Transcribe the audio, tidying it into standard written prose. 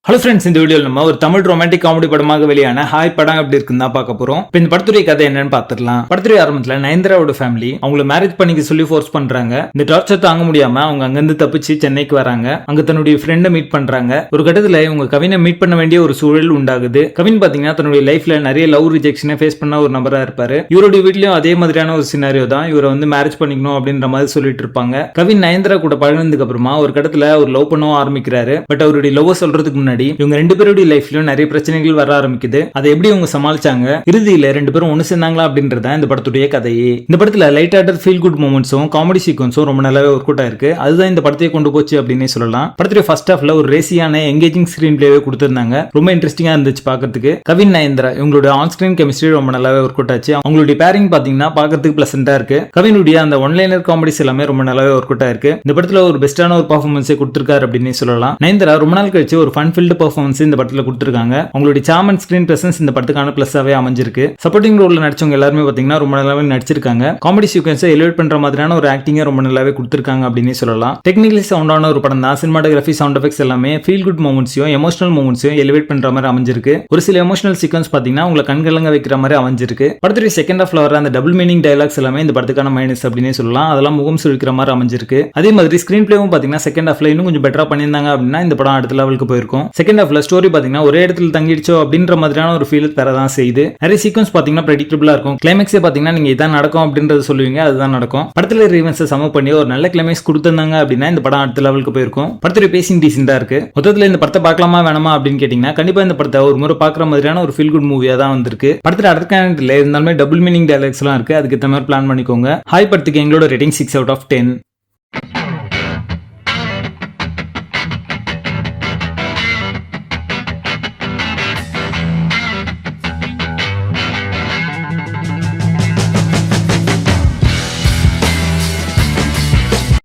Hello friends, இந்த வீடியோவில் நம்ம ஒரு தமிழ் ரொமான்டிக் காமெடி படமாக வெளியான ஹாய் படம் எப்படி இருக்குன்னு தான் பார்க்க போறோம். இப்போ இந்த படத்துடைய கதை என்னன்னு பார்த்துடலாம். படத்துடைய ஆரம்பத்தில் நயன்தாராவோட ஃபேமிலி அவங்கள மேரேஜ் பண்ணிக்க சொல்லி ஃபோர்ஸ் பண்றாங்க. இந்த டார்ச்சர் தாங்க முடியாம அவங்க அங்கிருந்து தப்பிச்சு சென்னைக்கு வராங்க. அங்க தன்னுடைய ஃப்ரெண்டை மீட் பண்றாங்க. ஒரு கட்டத்தில் இவங்க கவினை மீட் பண்ண வேண்டிய ஒரு சூழல் உண்டாகுது. கவின் பாத்தீங்கன்னா தன்னுடைய லைஃப்ல நிறைய லவ் ரிஜெக்ஷனை ஃபேஸ் பண்ண ஒரு நபரா இருப்பாரு. இவருடைய வீட்லயும் அதே மாதிரியான ஒரு சினாரியோ தான். இவரை வந்து மேரேஜ் பண்ணிக்கணும் அப்படின்ற மாதிரி சொல்லிட்டு இருப்பாங்க. கவின் நயன்தாரா கூட பழகினதுக்கு அப்புறமா ஒரு கட்டத்தில் ஒரு லவ் பண்ணவும் ஆரம்பிக்கிறாரு. பட் அவருடைய லவ் சொல்றதுக்கு முன்னாடி இவங்க ரெண்டு பேரும் லைஃப்லயும் நிறைய பிரச்சனைகள் வர ஆரம்பிக்குது. அதை எப்படி அவங்க சமாளிச்சாங்க, இறுதியில ரெண்டு பேரும் ஒண்ணு சேர்ந்தாங்களா அப்படின்றத இந்த படத்துடைய கதையே. இந்த படத்துல லைட் ஹார்ட்டட் ஃபீல் குட் மூமெண்ட்ஸும் காமெடி சீக்வன்ஸும் ரொம்ப நல்லாவே ஒர்க் அவுட் ஆயிருக்கு. அதுதான் இந்த படத்தை கொண்டு போச்சு அப்படின்னு சொல்லலாம். படத்துடைய ஃபர்ஸ்ட் ஹாஃப்ல ஒரு ரேசியான எங்கேஜிங் ஸ்கிரீன் பிளேவே கொடுத்திருந்தாங்க. ரொம்ப இன்ட்ரெஸ்டிங்கா இருந்துச்சு பாக்கிறதுக்கு. கவின் நயன்தாரா இவங்களுடைய ஆன் ஸ்கிரீன் கெமிஸ்ட்ரி ரொம்ப நல்லாவே ஒர்க் அவுட் ஆச்சு. அவங்களுடைய பேரிங் பாத்தீங்கன்னா பாக்கிறதுக்கு பிளசண்டா இருக்கு. கவினுடைய அந்த ஒன்லைனர் காமெடிஸ் எல்லாமே ரொம்ப நல்லாவே ஒர்க் அவுட் ஆயிருக்கு. இந்த படத்துல ஒரு பெஸ்டான ஒரு பர்ஃபார்மன்ஸை கொடுத்திருக்காரு அப்படின்னு சொல்லலாம். நயன்தாரா ரொம்ப நாள் கழிச்சு ஒரு ஃபன் ஃபில்டு பர்ஃபார்மன்ஸ் இந்த படத்துல கொடுத்திருக்காங்க. அவங்களுடைய சாம் அண்ட் ஸ்கிரீன் பிரசன்ஸ் இந்த படத்துக்கான பிளஸ்ஸாவே அமைஞ்சிருக்கு. சப்போர்ட்டிங் ரோல்ல நடிச்சவங்க எல்லாருமே பாத்தீங்கன்னா ரொம்ப நல்லாவே நடிச்சிருக்காங்க. காமெடி சீக்வன்ஸை எலிவேட் பண்ற மாதிரியான ஒரு ஆக்டிங்கை ரொம்ப நல்லாவே கொடுத்திருக்காங்க அப்படின்னு சொல்லலாம். டெக்னிக்கலி சவுண்டான ஒரு படம் தான். சினிமாட்டோகிராஃபி, சவுண்ட் எஃபெக்ட்ஸ் எல்லாமே ஃபீல் குட் மூமெண்ட்ஸையும் எமோஷனல் மூமெண்ட்ஸையும் எலிவேட் பண்ற மாதிரி அமைஞ்சிருக்கு. ஒரு சில எமோஷனல் சீக்வன்ஸ் பாத்தீங்கன்னா உங்களை கண்கலங்க வைக்கிற மாதிரி அமைஞ்சிருக்கு. படத்துடைய செகண்ட் ஹாஃப்ல வர அந்த டபுள் மீனிங் டயலாக்ஸ் எல்லாமே இந்த படத்துக்கான மைனஸ் அப்படின்னு சொல்லலாம். அதெல்லாம் முகம் சுழிக்கிற மாதிரி அமைஞ்சிருக்கு. அதே மாதிரி ஸ்கிரீன் பிளேவும் பாத்தீங்கன்னா செகண்ட் ஹாஃப்ல இன்னும் கொஞ்சம் பெட்டரா பண்ணியிருந்தாங்க அப்படின்னா இந்த படம் அடுத்த லெவலுக்கு போயிருக்கும். செகண்ட் ஹாஃப்ல ஸ்டோரி பாத்தீங்கன்னா ஒரே இடத்துல தங்கிடுச்சோ அப்படின்ற மாதிரியான ஒரு ஃபீல் தரதான் செய்யுது. நிறைய சீக்வன்ஸ் பாத்தீங்கன்னா பிரெடிக்டபிளா இருக்கும். கிளைமேக்ஸே பாத்தீங்கன்னா நீங்க இதான் நடக்கும் அப்படின்றது சொல்லுவீங்க, அதுதான் நடக்கும். படத்துல ரீவன்ஸை சம பண்ணி ஒரு நல்ல கிளைமேக்ஸ் கொடுத்திருந்தாங்க அப்படின்னா இந்த படம் அடுத்த லெவலுக்கு போயிருக்கும். படத்துடைய பேசிங் டீசெண்டா இருக்கு. மொத்தத்துல இந்த படத்தை பார்க்கலாமா வேணாமா அப்படின்னு கேட்டீங்கன்னா கண்டிப்பா இந்த படத்தை ஒரு முறை பாக்குற மாதிரியான ஒரு ஃபீல் குட் மூவியா தான் வந்திருக்கு. படத்துல அடுத்த கேரக்டர்ல இருந்தாலுமே டபுள் மீனிங் டயலாக்ஸ் எல்லாம் இருக்கு. அதுக்கு ஏற்ற மாதிரி பிளான் பண்ணிக்கோங்க. ஹாய் படத்துக்கு எங்களோட ரேட்டிங் 6 out of 10.